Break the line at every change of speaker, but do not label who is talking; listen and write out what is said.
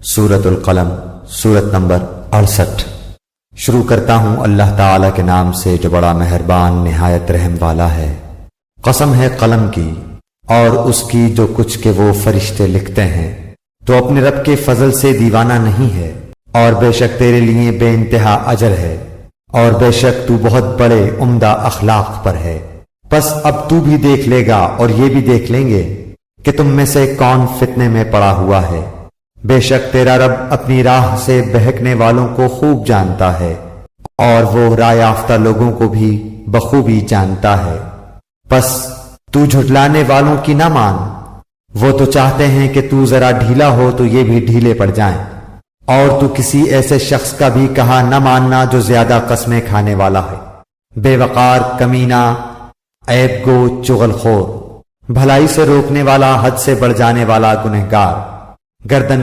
سورۃ القلم، سورت نمبر 68۔ شروع کرتا ہوں اللہ تعالی کے نام سے جو بڑا مہربان نہایت رحم والا ہے۔ قسم ہے قلم کی اور اس کی جو کچھ کہ وہ فرشتے لکھتے ہیں، تو اپنے رب کے فضل سے دیوانہ نہیں ہے، اور بے شک تیرے لیے بے انتہا اجر ہے، اور بے شک تو بہت بڑے عمدہ اخلاق پر ہے۔ پس اب تو بھی دیکھ لے گا اور یہ بھی دیکھ لیں گے کہ تم میں سے کون فتنے میں پڑا ہوا ہے۔ بے شک تیرا رب اپنی راہ سے بہکنے والوں کو خوب جانتا ہے، اور وہ راہ یافتہ لوگوں کو بھی بخوبی جانتا ہے۔ پس تو جھٹلانے والوں کی نہ مان، وہ تو چاہتے ہیں کہ تو ذرا ڈھیلا ہو تو یہ بھی ڈھیلے پڑ جائیں، اور تو کسی ایسے شخص کا بھی کہا نہ ماننا جو زیادہ قسمیں کھانے والا ہے، بے وقار، کمینہ، عیب گو، چغل خور، بھلائی سے روکنے والا، حد سے بڑھ جانے والا، گنہگار، گردن